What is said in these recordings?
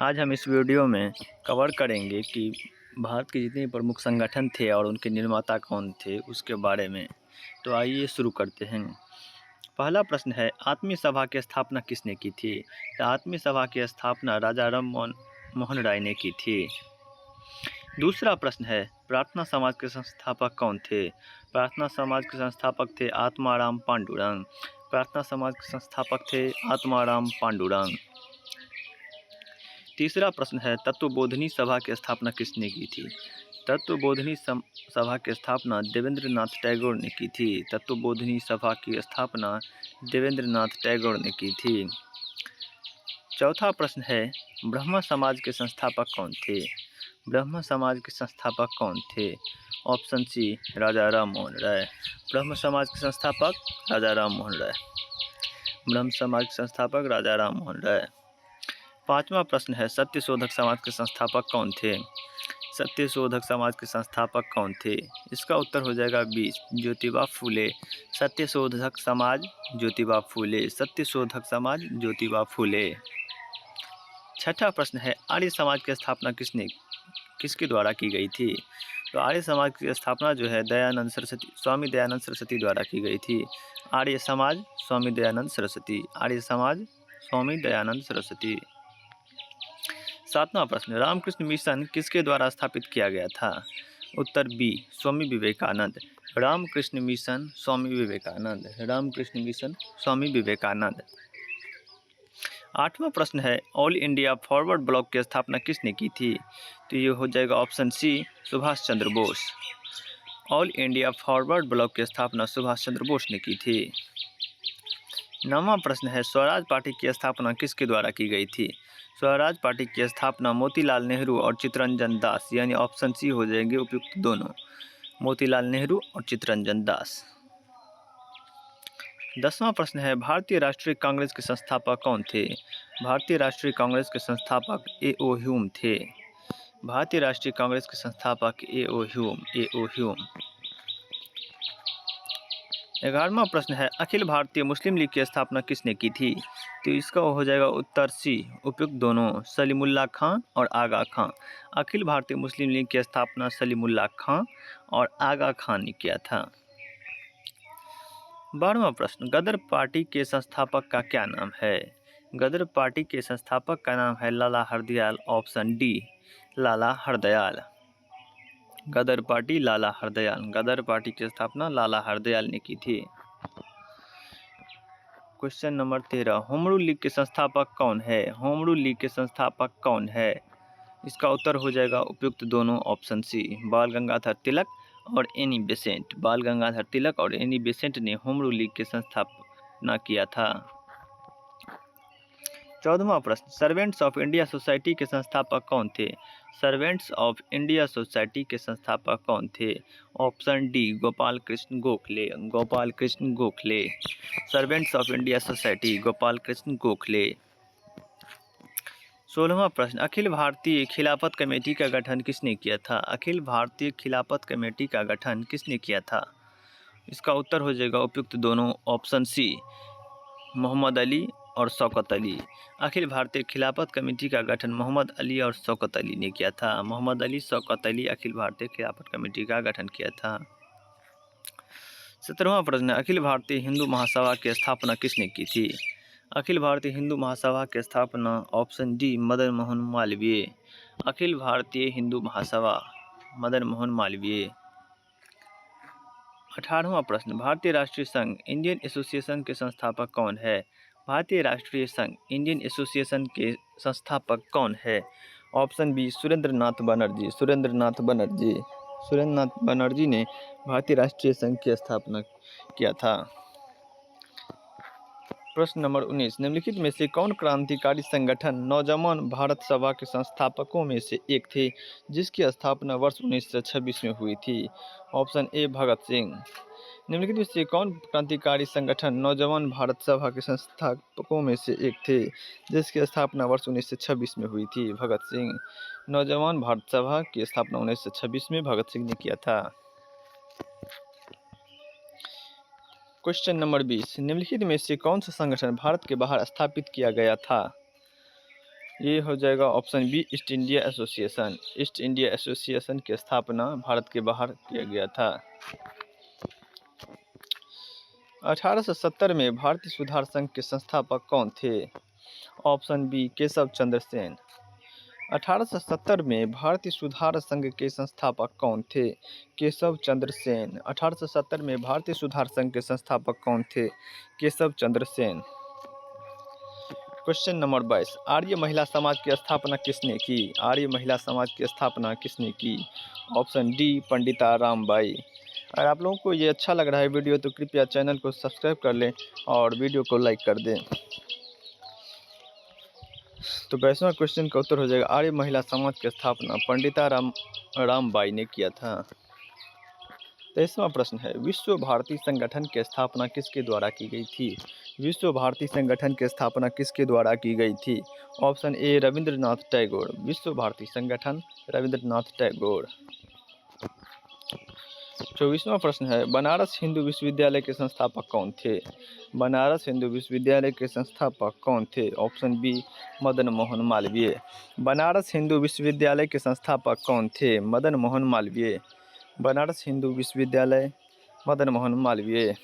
आज हम इस वीडियो में कवर करेंगे कि भारत के जितने प्रमुख संगठन थे और उनके निर्माता कौन थे उसके बारे में। तो आइए शुरू करते हैं। पहला प्रश्न है, आत्मीय सभा की स्थापना किसने की थी? तो आत्मीय सभा की स्थापना राजा राम मोहन राय ने की थी। दूसरा प्रश्न है, प्रार्थना समाज के संस्थापक कौन थे? प्रार्थना समाज के संस्थापक थे आत्माराम पांडुरंग। प्रार्थना समाज के संस्थापक थे आत्माराम पांडुरंग। तीसरा प्रश्न है, तत्वबोधिनी सभा की स्थापना किसने की थी? तत्वबोधिनी सभा की स्थापना देवेंद्र नाथ टैगोर ने की थी। तत्वबोधिनी सभा की स्थापना देवेंद्र नाथ टैगोर ने की थी। चौथा प्रश्न है, ब्रह्म समाज के संस्थापक कौन थे? ब्रह्म समाज के संस्थापक कौन थे? ऑप्शन सी, राजा राम मोहन राय। ब्रह्म समाज के संस्थापक राजा राम मोहन राय। ब्रह्म समाज के संस्थापक राजा राम मोहन राय। पांचवा प्रश्न है, सत्यशोधक समाज के संस्थापक कौन थे? सत्यशोधक समाज के संस्थापक कौन थे? इसका उत्तर हो जाएगा बी, ज्योतिबा फूले। सत्यशोधक समाज ज्योतिबा फूले। सत्यशोधक समाज ज्योतिबा फूले। छठा प्रश्न है, आर्य समाज की स्थापना किसके द्वारा की गई थी? तो आर्य समाज की स्थापना जो है स्वामी दयानंद सरस्वती द्वारा की गई थी। आर्य समाज स्वामी दयानंद सरस्वती। आर्य समाज स्वामी दयानंद सरस्वती। सातवां प्रश्न, रामकृष्ण मिशन किसके द्वारा स्थापित किया गया था? उत्तर B, Swami Vivekananda. Ramakrishna mission Swami Vivekananda. Ramakrishna mission Swami Vivekananda. आठवां प्रश्न है, ऑल इंडिया फॉरवर्ड ब्लॉक की स्थापना किसने की थी? तो ये हो जाएगा option C, Subhash Chandra Bose. All India Forward Bloc की स्थापना सुभाष चंद्र बोस ने की थी। नौवां प्रश्न है, स्वराज पार्टी की स्थापना किसके द्वारा की गई थी? स्वराज पार्टी की स्थापना मोतीलाल नेहरू और चित्तरंजन दास, यानी ऑप्शन सी हो जाएंगे उपयुक्त दोनों, मोतीलाल नेहरू और चित्तरंजन दास। 10वां प्रश्न है, भारतीय राष्ट्रीय कांग्रेस के संस्थापक कौन थे? भारतीय राष्ट्रीय कांग्रेस के संस्थापक ए.ओ. ह्यूम थे। भारतीय राष्ट्रीय कांग्रेस के संस्थापक ए.ओ. ह्यूम। 11वां प्रश्न है, अखिल भारतीय मुस्लिम लीग की स्थापना किसने की थी? तो इसका हो जाएगा उत्तर सी, उपयुक्त दोनों, सलीमुल्लाह खां और आगा खां। अखिल भारतीय मुस्लिम लीग की स्थापना सलीमुल्लाह खां और आगा खां ने किया था। 12वां प्रश्न, गदर पार्टी के संस्थापक का क्या नाम है? गदर पार्टी के संस्थापक का नाम है लाला हरदयाल। ऑप्शन डी, लाला हरदयाल। गदर पार्टी लाला हरदयाल। गदर पार्टी की स्थापना लाला हरदयाल ने की थी। क्वेश्चन नंबर 13, होमरूल लीग के संस्थापक कौन है? होमरूल लीग के संस्थापक कौन है? इसका उत्तर हो जाएगा उपयुक्त दोनों, ऑप्शन सी, बाल गंगाधर तिलक और एनी बेसेंट। बाल गंगाधर तिलक और एनी बेसेंट ने होमरूल लीग की स्थापना किया था। 14वां प्रश्न, सर्वेंट्स ऑफ इंडिया सोसाइटी के संस्थापक कौन थे? सर्वेंट्स ऑफ इंडिया सोसाइटी के संस्थापक कौन थे? Option D, Gopal Krishna Gokhale. Gopal Krishna Gokhale. Servants of India Society, Gopal Krishna Gokhale. 16वां प्रश्न, अखिल भारतीय खिलाफत कमेटी का गठन किसने किया था? अखिल भारतीय खिलाफत कमेटी का गठन किसने किया था? इसका उत्तर हो जाएगा उपयुक्त दोनों, ऑप्शन सी, मोहम्मद अली और शौकत अली। अखिल भारतीय खिलाफत कमेटी का गठन मोहम्मद अली और शौकत अली ने किया था। मोहम्मद अली, शौकत अली अखिल भारतीय खिलाफत कमेटी का गठन किया था। 17वां प्रश्न, अखिल भारतीय हिंदू महासभा की स्थापना किसने की थी? अखिल भारतीय हिंदू महासभा की स्थापना, ऑप्शन डी, मदन मोहन मालवीय। अखिल भारतीय हिंदू महासभा, मदन मोहन मालवीय। 18वां प्रश्न, भारतीय राष्ट्रीय संघ इंडियन एसोसिएशन के संस्थापक कौन है? भारतीय राष्ट्रीय संघ इंडियन एसोसिएशन के संस्थापक कौन है? ऑप्शन बी, सुरेंद्र नाथ बनर्जी। सुरेंद्र नाथ बनर्जी। सुरेंद्र नाथ बनर्जी ने भारतीय राष्ट्रीय संघ की स्थापना किया था। प्रश्न नंबर 19, निम्नलिखित में से कौन क्रांतिकारी संगठन नौजवान भारत सभा के संस्थापकों में से एक थे जिसकी स्थापना वर्ष 1926 में हुई थी? Option A, Bhagat Singh. निम्नलिखित में से कौन क्रांतिकारी संगठन नौजवान भारत सभा के संस्थापकों में से एक थे जिसकी स्थापना वर्ष 1926 में हुई थी? भगत सिंह। नौजवान भारत सभा की स्थापना 1926 में भगत सिंह ने किया था। क्वेश्चन नंबर 20, निम्नलिखित में से कौन सा संगठन भारत के बाहर स्थापित किया गया था? ये हो जाएगा option B, East India Association. East India Association की स्थापना भारत के बाहर किया गया था। 1870 में भारतीय सुधार संघ के संस्थापक कौन थे? Option B, Keshav Chandra Sen. 1870 में भारतीय सुधार संघ के संस्थापक कौन थे? केशव चंद्र सेन। 1870 में भारतीय सुधार संघ के संस्थापक कौन थे? केशव चंद्र सेन। क्वेश्चन नंबर 22, आर्य महिला समाज की स्थापना किसने की? आर्य महिला समाज की स्थापना किसने की? Option D, Pandita Rambai. अगर आप लोगों को ये अच्छा लग रहा है वीडियो तो कृपया चैनल को सब्सक्राइब कर लें और वीडियो को लाइक कर दें। तो 22वां क्वेश्चन का उत्तर हो जाएगा, आर्य महिला समाज की स्थापना पंडिता रामबाई ने किया था। 23वां प्रश्न है, विश्व भारती संगठन की स्थापना किसके द्वारा की गई थी? विश्व भारती संगठन की स्थापना किसके द्वारा की गई थी? Option A, Rabindranath Tagore. विश्व भारती संगठन रविंद्रनाथ टैगोर। 24वां प्रश्न है, बनारस हिंदू विश्वविद्यालय के संस्थापक कौन थे? बनारस हिंदू विश्वविद्यालय के संस्थापक कौन थे? Option B, Madan Mohan Malaviya. बनारस हिंदू विश्वविद्यालय के संस्थापक कौन थे? मदन मोहन मालवीय। बनारस हिंदू विश्वविद्यालय, मदन मोहन मालवीय।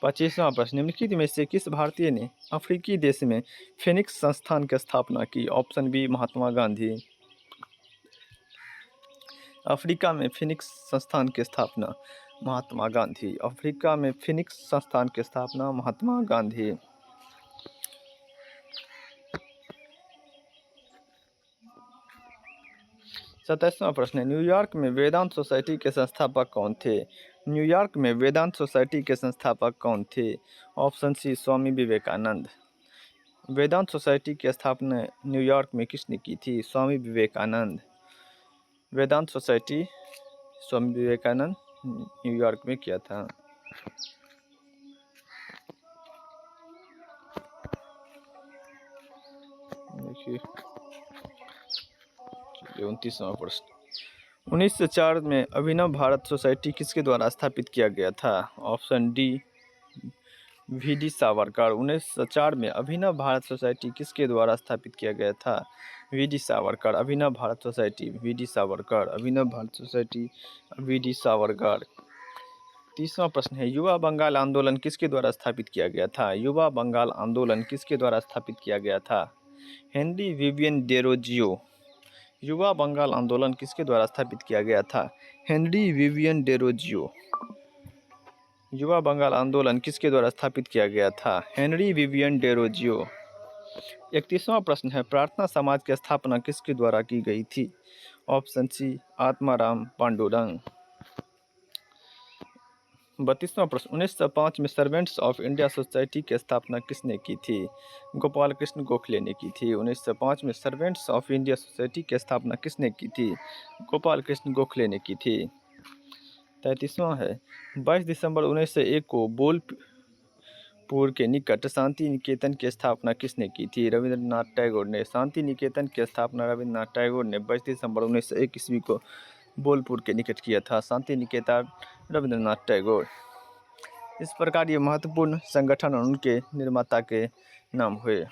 25वां प्रश्न, निम्नलिखित में से किस भारतीय ने अफ्रीकी देश में फिनिक्स संस्थान की स्थापना की? Option B, Mahatma Gandhi. Africa में फिनिक्स संस्थान की स्थापना महात्मा गांधी। अफ्रीका में फिनिक्स संस्थान की स्थापना महात्मा गांधी। 27वां प्रश्न है, न्यूयॉर्क में वेदांत सोसाइटी के संस्थापक कौन थे? न्यूयॉर्क में वेदांत सोसाइटी के संस्थापक कौन थे? Option C, Swami Vivekananda. वेदांत सोसाइटी की स्थापना न्यूयॉर्क में किसने की थी? स्वामी विवेकानंद। वेदांत सोसाइटी स्वामी विवेकानंद न्यूयॉर्क में किया था। देखिए 29वां प्रश्न, 1904 में अभिनव भारत सोसाइटी किसके द्वारा स्थापित किया गया था? Option D, VD. सावरकर। 1904 में अभिनव भारत सोसाइटी किसके द्वारा स्थापित किया गया था? वी.डी. सावरकर। अभिनव भारत सोसाइटी, वी.डी. सावरकर। अभिनव भारत सोसाइटी, वी.डी. सावरकर। 30वां प्रश्न है, युवा बंगाल आंदोलन किसके द्वारा स्थापित किया गया था? युवा बंगाल आंदोलन किसके द्वारा स्थापित किया गया था? Henry Vivian Derozio. युवा बंगाल आंदोलन किसके द्वारा स्थापित किया गया था? Henry Vivian Derozio. युवा बंगाल आंदोलन किसके द्वारा स्थापित किया गया था? Henry Vivian Derozio. 31वां प्रश्न है, प्रार्थना समाज की स्थापना किसके द्वारा की गई थी? Option C, Atmaram Pandurang. 32वां प्रश्न, 1905 में सर्वेंट्स ऑफ इंडिया सोसाइटी की स्थापना किसने की थी? गोपाल कृष्ण गोखले ने की थी। 1905 में सर्वेंट्स ऑफ इंडिया सोसाइटी की स्थापना किसने की थी? गोपाल कृष्ण गोखले ने की थी। 33वां है, 22 दिसंबर 1901 को बोलपुर के निकट शांति निकेतन की स्थापना किसने की थी? रविंद्रनाथ टैगोर ने। शांति निकेतन की स्थापना रविंद्रनाथ टैगोर ने 22 दिसंबर 1901 ईस्वी को बोलपुर के निकट किया था। शांति निकेतन, रविंद्रनाथ टैगोर। इस प्रकार ये महत्वपूर्ण संगठन और उनके निर्माता के नाम हुए।